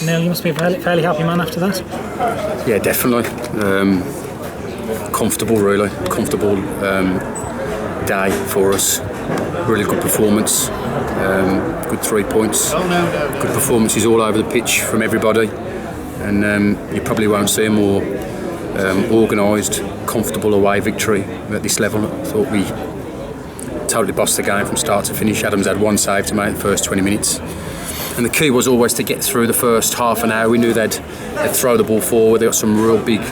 Neil, you must be a fairly happy man after that. Yeah, definitely. Comfortable, really. Comfortable day for us. Really good performance. Good 3 points. Good performances all over the pitch from everybody. And you probably won't see a more organised, comfortable away victory at this level. I thought we totally bossed the game from start to finish. Adams had one save to make the first 20 minutes. And the key was always to get through the first half an hour. We knew they'd throw the ball forward. They got some real big,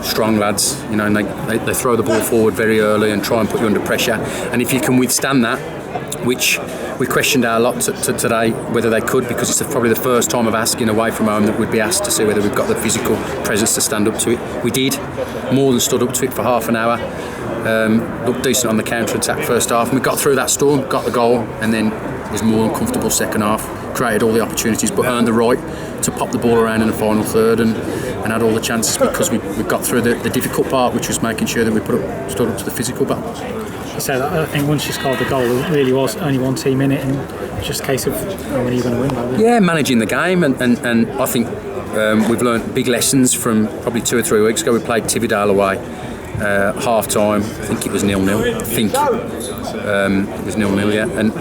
strong lads, you know, and they throw the ball forward very early and try and put you under pressure. And if you can withstand that, which we questioned a lot today whether they could, because it's probably the first time of asking away from home that we'd be asked to see whether we've got the physical presence to stand up to it. We did, more than stood up to it for half an hour. Looked decent on the counter-attack first half, and we got through that storm, got the goal, and then it was more than comfortable second half. Created all the opportunities, but earned the right to pop the ball around in the final third and had all the chances because we got through the difficult part, which was making sure that we stood up to the physical battle. So I think once you scored the goal, it really was only one team in it, and just a case of when are you going to win? Probably. Yeah, managing the game, and I think we've learned big lessons from probably 2 or 3 weeks ago. We played Tividale away, half time. I think it was 0-0. I think it was 0-0. Yeah, and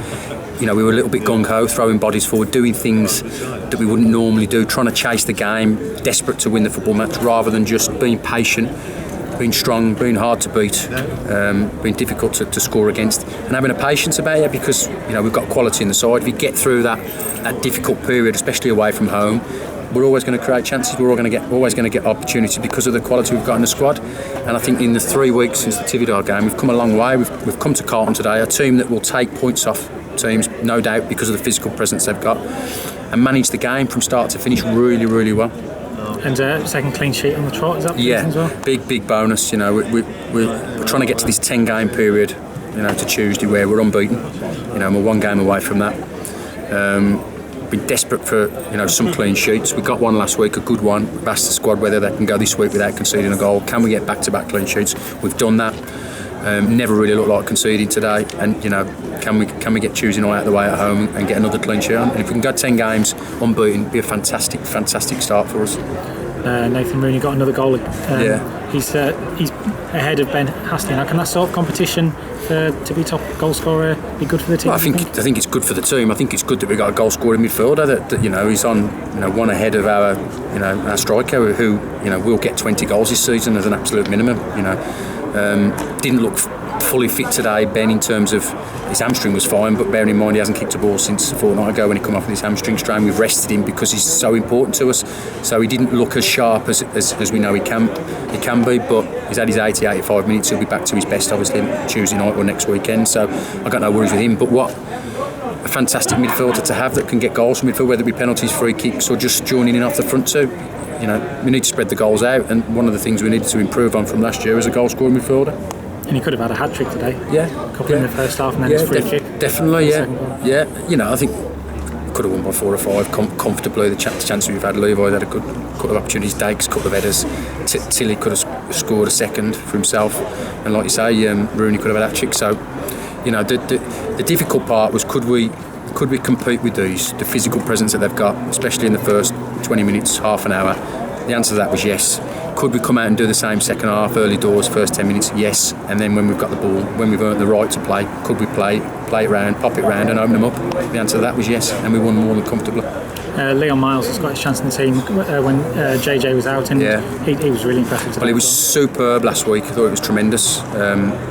you know, we were a little bit gung-ho, throwing bodies forward, doing things that we wouldn't normally do, trying to chase the game, desperate to win the football match, rather than just being patient, being strong, being hard to beat, being difficult to score against, and having a patience about it, because you know we've got quality in the side. If you get through that difficult period, especially away from home, we're always going to create chances. We're always going to get opportunities because of the quality we've got in the squad. And I think in the 3 weeks since the Tividale game, we've come a long way. We've come to Carlton today, a team that will take points off teams, no doubt, because of the physical presence they've got, and manage the game from start to finish really, really well. And second clean sheet on the trot, is that as well? big bonus. You know, we're trying to get to this 10-game period, you know, to Tuesday where we're unbeaten. You know, and we're 1 game away from that. Been desperate for, you know, some clean sheets. We got one last week, a good one. We've asked the squad whether they can go this week without conceding a goal. Can we get back-to-back clean sheets? We've done that. Never really looked like conceding today, and you know, can we get Tuesday night out of the way at home and get another clean sheet on? And if we can go 10 games unbeaten, it'd be a fantastic start for us. Nathan Rooney got another goal. He's ahead of Ben Hastley now. Can that sort of competition to be top goal scorer be good for the team? Well, I think it's good for the team. I think it's good that we got a goal scoring midfielder that you know, he's on, you know, one ahead of our striker who, you know, will get 20 goals this season as an absolute minimum. You know, didn't look fully fit today, Ben, in terms of his hamstring was fine, but bearing in mind he hasn't kicked a ball since a fortnight ago when he come off with his hamstring strain. We've rested him because he's so important to us, so he didn't look as sharp as we know he can be, but he's had his 80-85 minutes. He'll be back to his best obviously Tuesday night or next weekend, so I got no worries with him. But what a fantastic midfielder to have that can get goals from midfield, whether it be penalties, free kicks or just joining in off the front too. You know, we need to spread the goals out, and one of the things we needed to improve on from last year is a goal scoring midfielder. And he could have had a hat-trick today. Yeah. A couple in the first half and then his free kick. Definitely, yeah. You know, I think we could have won by 4 or 5 comfortably. The chance we've had, Levi had a good couple of opportunities, Dakes, couple of headers. Tilly could have scored a second for himself. And like you say, Rooney could have had a hat-trick. So, you know, the difficult part was could we compete with the physical presence that they've got, especially in the first 20 minutes, half an hour? The answer to that was yes. Could we come out and do the same second half, early doors, first 10 minutes? Yes. And then when we've got the ball, when we've earned the right to play, could we play it round, pop it round and open them up? The answer to that was yes, and we won more than comfortably. Leon Miles has got his chance in the team when JJ was out, and he was really impressive today. Well, he was superb last week. I thought it was tremendous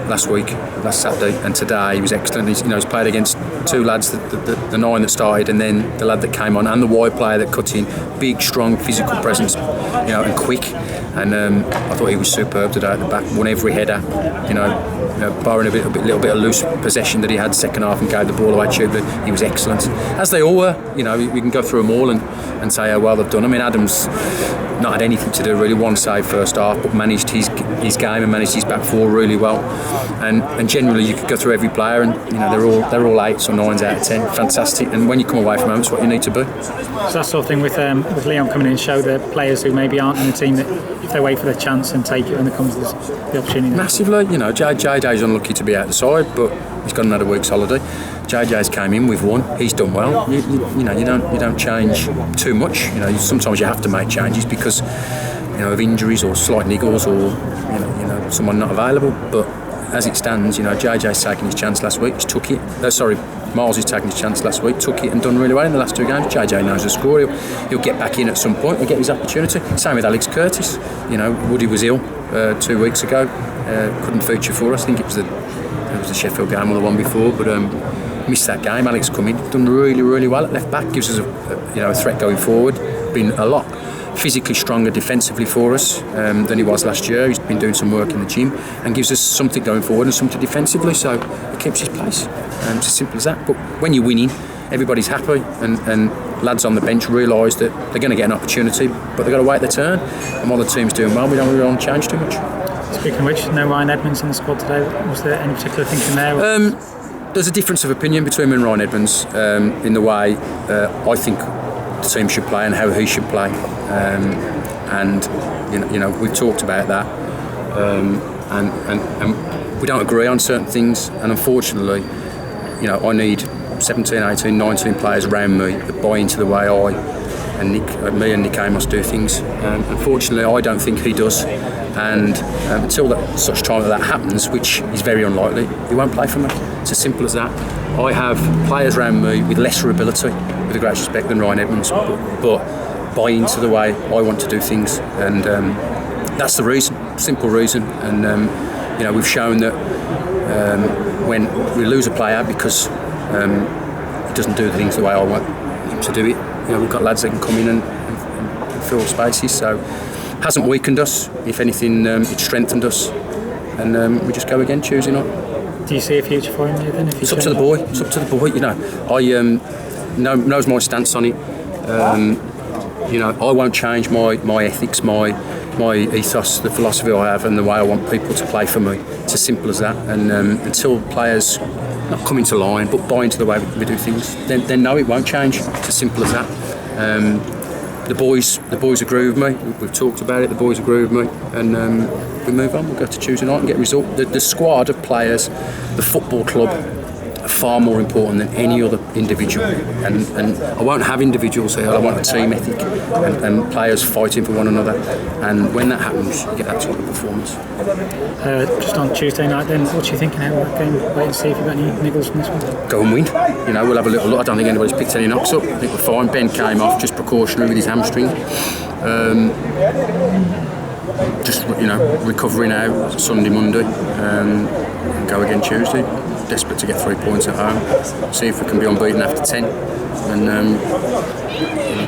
last Saturday, and today he was excellent. He's played against 2 lads, the 9 that started, and then the lad that came on, and the wide player that cut in. Big, strong, physical presence, you know, and quick. And I thought he was superb today at the back. Won every header, you know, barring a little bit of loose possession that he had second half and gave the ball away too. But he was excellent, as they all were. You know, we can go through them all and say how well they've done. I mean, Adams not had anything to do really. 1 save first half, but managed his game and managed his back 4 really well. And generally, you could go through every player, and you know they're all 8s or 9s out of 10. Fantastic. And when you come away from home, it's what you need to be. So that sort of thing with Leon coming in, show the players who maybe aren't in the team that if they wait for their chance and take it when it comes to the opportunity. Massively, you know, JJ JJ's unlucky to be out the side, but he's got another week's holiday. JJ's came in, we've won. He's done well. You don't change too much. Sometimes you have to make changes because of injuries or slight niggles or someone not available. But as it stands, JJ's taken his chance last week. He took it. Miles has taken his chance last week, took it and done really well in the last 2 games. JJ knows the score. He'll get back in at some point. He'll get his opportunity. Same with Alex Curtis. Woody was ill 2 weeks ago. Couldn't feature for us. I think it was the Sheffield game or the one before, but missed that game. Alex come in, done really, really well at left back. Gives us a threat going forward. Been a lot physically stronger defensively for us than he was last year. He's been doing some work in the gym and gives us something going forward and something defensively, so it keeps his place. It's as simple as that. But when you're winning, everybody's happy, and lads on the bench realise that they're going to get an opportunity, but they've got to wait their turn. And while the team's doing well, we don't really want to change too much. Speaking of which, no Ryan Edmonds in the squad today. Was there any particular thinking there? There's a difference of opinion between me and Ryan Edmonds in the way I think the team should play and how he should play, and we've talked about that, and we don't agree on certain things, and unfortunately I need 17, 18, 19 players around me that buy into the way I and Nick Amos do things. Unfortunately I don't think he does, and until such time that happens, which is very unlikely, he won't play for me. It's as simple as that. I have players around me with lesser ability, with a great respect, than Ryan Edmonds, but buy into the way I want to do things, and that's the reason, simple reason. And we've shown that when we lose a player because he doesn't do the things the way I want him to do it, we've got lads that can come in and fill spaces, so it hasn't weakened us. If anything, it strengthened us, and we just go again Tuesday night. Do you see a future for him then? It's up to the boy. It's up to the boy. I knows my stance on it. I won't change my ethics, my ethos, the philosophy I have, and the way I want people to play for me. It's as simple as that. And until players not come into line, but buy into the way we do things, then no, it won't change. It's as simple as that. The boys agree with me. We've talked about it. The boys agree with me, and we move on. We'll go to Tuesday night and get a result. The squad of players, the football club, are far more important than any other individual. And I won't have individuals here. I want a team ethic and players fighting for one another. And when that happens, you get that type of performance. Just on Tuesday night, then, what are you thinking out of that game? Wait and see if you've got any niggles from this one. Go and win. We'll have a little look. I don't think anybody's picked any knocks up. I think we're fine. Ben came off just precautionary with his hamstring. Just recovering now Sunday, Monday, and go again Tuesday. Desperate to get 3 points at home. See if we can be unbeaten after 10, and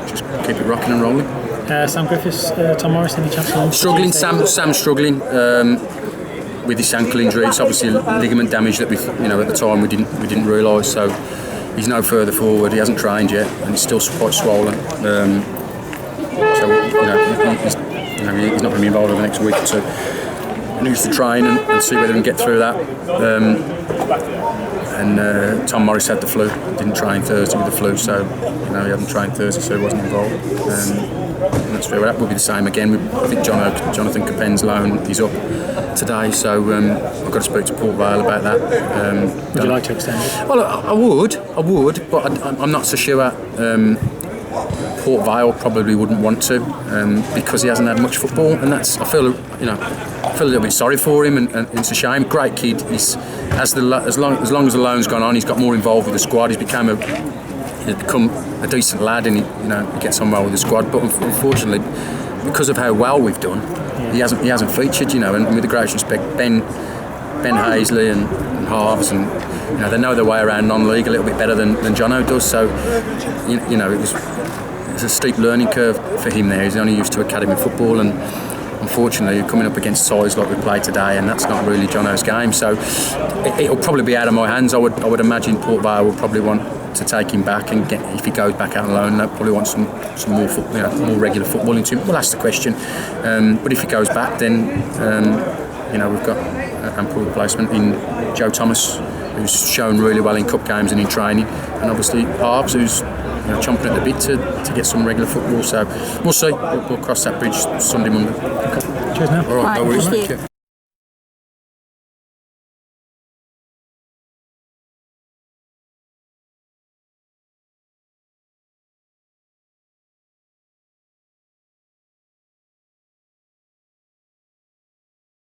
just keep it rocking and rolling. Sam Griffiths, Tom Morris, any chance of struggling? Sam's struggling with his ankle injury. It's obviously ligament damage that we, at the time we didn't realise. So he's no further forward. He hasn't trained yet, and he's still quite swollen. He's not going to be involved over the next week or two. He needs to train and see whether he can get through that. Tom Morris had the flu. Didn't train Thursday with the flu, so he hadn't trained Thursday, so he wasn't involved. And that's fair. That will be the same again. I think Jonathan Capen's loan is up today, so I've got to speak to Port Vale about that. Would you like to extend it? Well, I would, but I'm not so sure. Port Vale probably wouldn't want to because he hasn't had much football, and I feel a little bit sorry for him, and it's a shame. Great kid. As long as the loan's gone on, he's got more involved with the squad. He's become a decent lad, and he gets on well with the squad. But unfortunately, because of how well we've done, he hasn't featured. And with the greatest respect, Ben Hazley and Harves, and they know their way around non-league a little bit better than Jono does. So it's a steep learning curve for him there. He's only used to academy football, and unfortunately coming up against sides like we played today, and that's not really Jono's game. So it'll probably be out of my hands. I would imagine Port Vale will probably want to take him back and get, if he goes back out on loan, they'll probably want some more more regular football into him. We'll ask the question, but if he goes back, then we've got ample replacement in Joe Thomas, who's shown really well in cup games and in training, and obviously Harves, who's chomping at the bit to get some regular football. So we'll see. We'll cross that bridge Sunday, Monday. Okay. Cheers now. All right, no worries. Thank you.